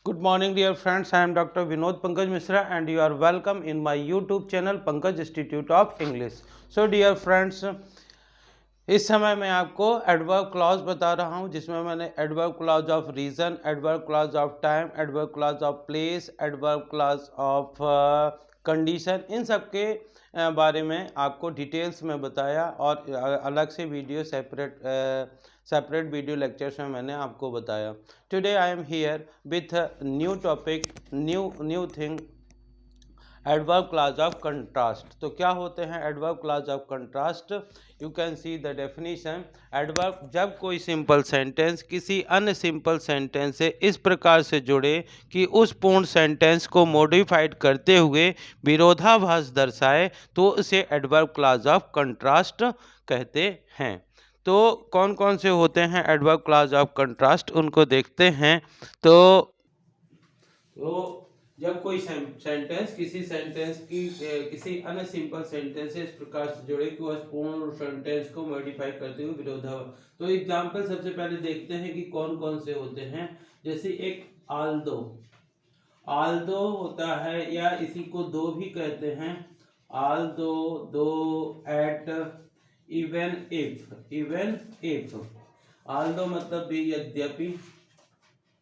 Good morning, dear friends. I am Dr. Vinod Pankaj Misra, and you are welcome in my YouTube channel Pankaj Institute of English. So, dear friends, इस समय मैं आपको adverb clause बता रहा हूं, जिसमें मैंने adverb clause of reason, adverb clause of time, adverb clause of place, adverb clause of condition, इन सब के बारे में आपको डिटेल्स में बताया और अलग से वीडियो सेपरेट वीडियो लेक्चर्स में मैंने आपको बताया. Today I am here with new topic, new thing, adverb clause of contrast. तो क्या होते हैं adverb clause of contrast? You can see the definition. Adverb जब कोई सिंपल सेंटेंस किसी अन्य सिंपल सेंटेंस से इस प्रकार से जुड़े कि उस पूर्ण सेंटेंस को मॉडिफाइड करते हुए विरोधाभास दर्शाए, तो उसे एडवर्ब क्लॉज ऑफ कंट्रास्ट कहते हैं. तो कौन कौन से होते हैं एडवर्ब क्लॉज ऑफ कंट्रास्ट, उनको देखते हैं. तो जब कोई सेंटेंस किसी सेंटेंस की किसी अन्य सिंपल सेंटेंस से इस प्रकार से जुड़े कि वह पूर्ण सेंटेंस को मॉडिफाई करते हुए विरोधाभास. तो एग्जांपल सबसे पहले देखते हैं कि कौन कौन से होते हैं. जैसे एक आल्दो, आल्दो होता है या इसी को दो भी कहते हैं. आल्दो, दो, एट, इवन इफ. आल्दो मतलब भी यद्यपि,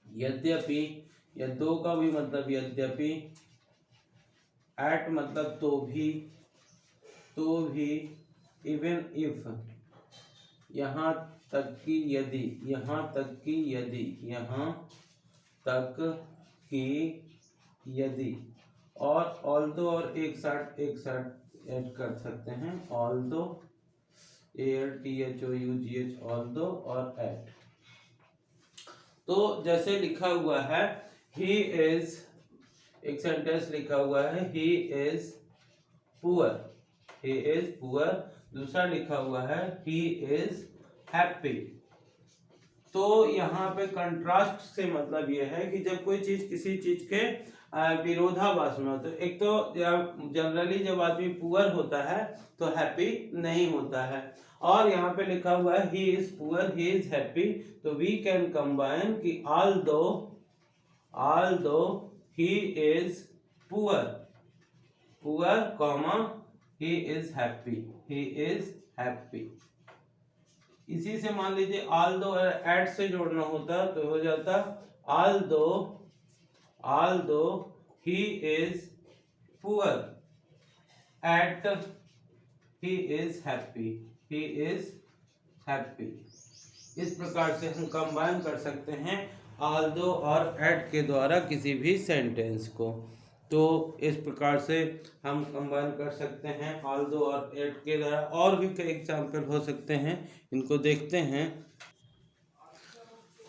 यद्यपि, या दो का भी मतलब यद्यपि, एट मतलब तो भी, इवन इफ यहाँ तक कि यदि, यहाँ तक कि यदि, यहाँ तक कि यदि. और ऑल्दो और एक साथ ऐड कर सकते हैं. ऑल्दो, ALTHOUGH, ऑल्दो और एट. तो जैसे लिखा हुआ है ही इज, एक सेंटेंस लिखा हुआ है he is poor, he is poor. दूसरा लिखा हुआ है ही इज हैप्पी. तो यहाँ पे कंट्रास्ट से मतलब ये है कि जब कोई चीज किसी चीज के विरोधाभास में हो, तो एक तो जनरली जब आदमी पुअर होता है तो हैप्पी नहीं होता है. और यहाँ पे लिखा हुआ है he is poor, he is happy. तो वी कैन कंबाइन कि although he is poor, comma, he is happy. इसी से मान लीजिए although एट से जोड़ना होता तो हो जाता although he is poor, at he is happy. इस प्रकार से हम कंबाइन कर सकते हैं although और at के द्वारा किसी भी सेंटेंस को. तो इस प्रकार से हम कंबाइन कर सकते हैं although और at के द्वारा. और भी कई एग्जाम्पल हो सकते हैं, इनको देखते हैं.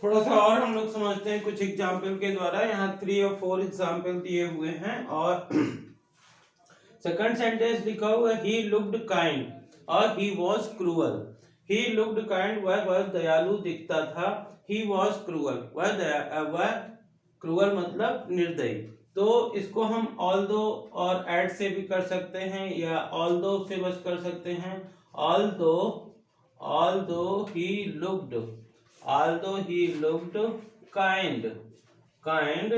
थोड़ा सा और हम लोग समझते हैं कुछ एग्जाम्पल के द्वारा. यहाँ 3 और 4 एग्जाम्पल दिए हुए हैं. और सेकंड सेंटेंस लिखा हुआ है ही लुक्ड काइंड और he was cruel. He looked kind, वह दयालु दिखता था. ही वॉज क्रूअल, वह क्रूअल मतलब निर्दयी. तो इसको हम ऑल्दो और एट से भी कर सकते हैं या ऑल्दो से बस कर सकते हैं. Although he looked kind,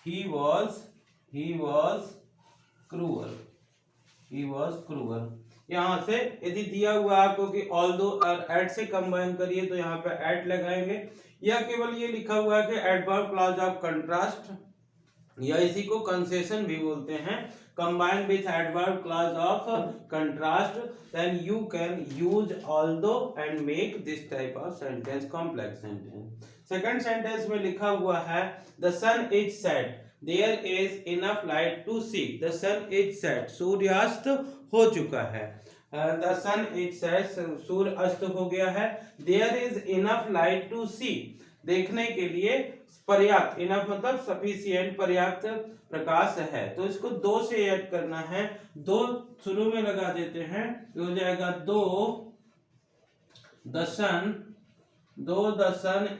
he was cruel, यहाँ से यदि दिया हुआ आपको कि ऑल्दो और एट से कंबाइन करिए तो यहाँ पे एट लगाएंगे. या केवल ये लिखा हुआ है कि एडवर्ब क्लॉज ऑफ कंट्रास्ट, या इसी को कंसेशन भी बोलते हैं, combine with adverb clause of contrast, then you can use although and make this type of sentence complex sentence. Second sentence में लिखा हुआ है the sun is set, there is enough light to see. The sun is set, सूर्यास्त हो चुका है. The sun is set, सूर्य अस्त हो गया है. There is enough light to see, देखने के लिए पर्याप्त, इनफ मतलब सफिशिएंट, पर्याप्त प्रकाश है. तो इसको दो से ऐड करना है. दो शुरू में लगा देते हैं तो हो जाएगा though the sun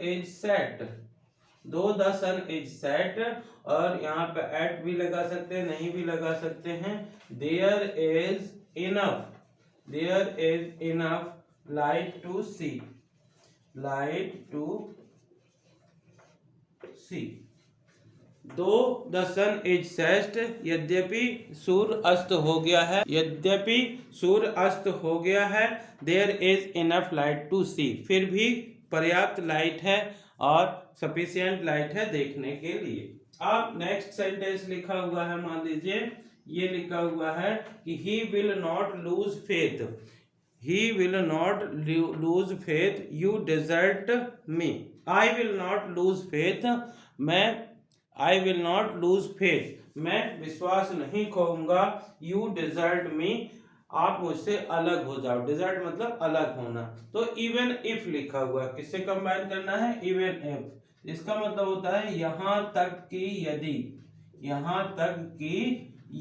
is set, the sun is set. और यहाँ पे एट भी लगा सकते हैं, नहीं भी लगा सकते हैं. There is enough light to see. Though the sun is सेस्ट, यद्यपि सूर्य अस्त हो गया है, यद्यपि सूर्य अस्त हो गया है, there is enough light to see, फिर भी पर्याप्त लाइट है और सफिशियंट लाइट है देखने के लिए। अब नेक्स्ट सेंटेंस लिखा हुआ है, मान लीजिए ये लिखा हुआ है कि he will not lose faith, he will not lose faith, you desert me, I will not lose faith, मैं I will not lose faith, मैं विश्वास नहीं खोऊंगा, you desert me, आप मुझसे अलग हो जाओ, desert मतलब अलग होना। तो even if लिखा हुआ है, किससे कंबाइन करना है, even if, इसका मतलब होता है यहां तक कि यदि, यहां तक कि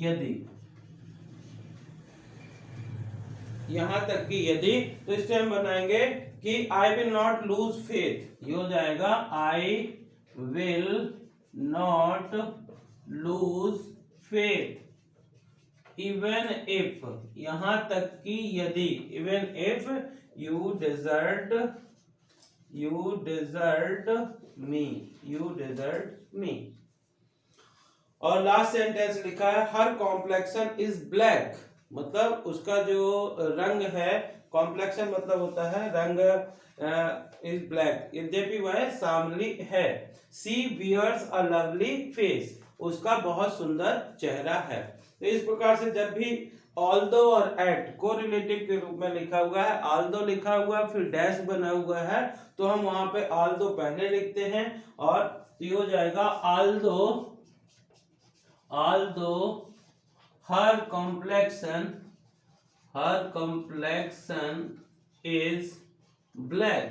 यदि, यहां तक कि यदि, तो इससे हम बनाएंगे कि I will not lose faith, ये हो जाएगा I will not lose faith even if, यहां तक कि यदि, even if you desert me, you desert me. और लास्ट सेंटेंस लिखा है हर कॉम्प्लेक्शन इज ब्लैक, मतलब उसका जो रंग है, कॉम्प्लेक्शन मतलब होता है रंग, इज ब्लैक, यद्यपि वह सामली है, सी वियर्स अ लवली फेस, उसका बहुत सुंदर चेहरा है। तो इस प्रकार से जब भी ऑल्दो और एट को रिलेटिव के रूप में लिखा हुआ है, ऑल्दो लिखा हुआ है फिर डैश बना हुआ है, तो हम वहां पे ऑल्दो पहले लिखते हैं और ये हो जाएगा although her complexion is black,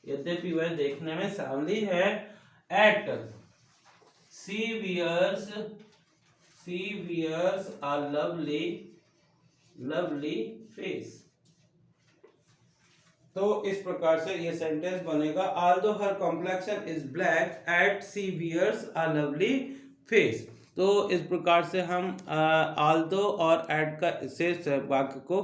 यद्यपि वह देखने में सांवली है, at she wears a lovely face। तो इस प्रकार से ये सेंटेंस बनेगा, although her complexion is black, at she wears a lovely face। तो इस प्रकार से हम आल्दो और एट का से वाक्य को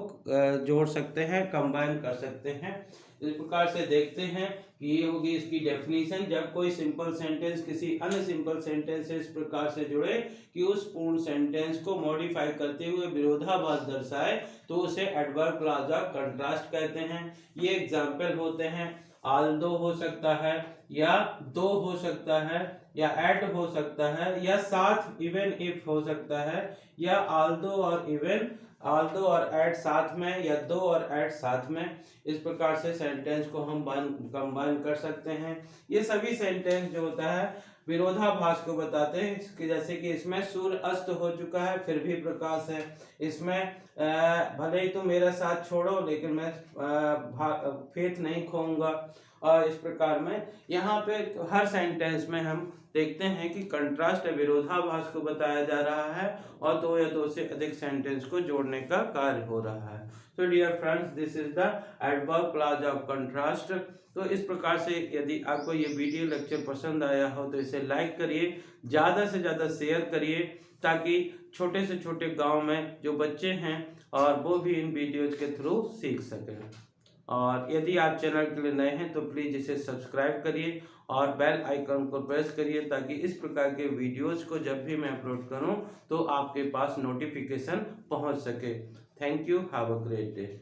जोड़ सकते हैं, कंबाइन कर सकते हैं। इस प्रकार से देखते हैं कि ये होगी इसकी डेफिनेशन, जब कोई सिंपल सेंटेंस किसी अन्य सिंपल सेंटेंस से इस प्रकार से जुड़े कि उस पूर्ण सेंटेंस को मॉडिफाई करते हुए विरोधाभास दर्शाए, तो उसे एडवर्ब क्लॉज ऑफ कंट्रास्ट कहते हैं। ये एग्जाम्पल होते हैं, आल्दो हो सकता है, या दो हो सकता है, या एट हो सकता है, या साथ इवन इफ हो सकता है, या आल्दो और इवन, आल्दो और एट साथ में, या दो और एट साथ में। इस प्रकार से सेंटेंस को हम कंबाइन कर सकते हैं। ये सभी सेंटेंस जो होता है विरोधाभास को बताते हैं कि जैसे कि इसमें सूर्य अस्त हो चुका है फिर भी प्रकाश है, इसमें भले ही तुम मेरा साथ छोड़ो लेकिन मैं फेथ नहीं खोऊंगा। और इस प्रकार में यहाँ पे हर सेंटेंस में हम देखते हैं कि कंट्रास्ट विरोधाभास को बताया जा रहा है और दो या दो से अधिक सेंटेंस को जोड़ने का कार्य हो रहा है। तो dear friends, this is the adverb clause of contrast. तो इस प्रकार से यदि आपको ये वीडियो लेक्चर पसंद आया हो तो इसे लाइक करिए, ज़्यादा से ज़्यादा शेयर करिए, ताकि छोटे से छोटे गांव में जो बच्चे हैं और वो भी इन वीडियोज़ के थ्रू सीख सकें। और यदि आप चैनल के लिए नए हैं तो प्लीज़ इसे सब्सक्राइब करिए और बेल आइकन को प्रेस करिए, ताकि इस प्रकार के वीडियोज़ को जब भी मैं अपलोड करूं तो आपके पास नोटिफिकेशन पहुंच सके। Thank you, have a great day.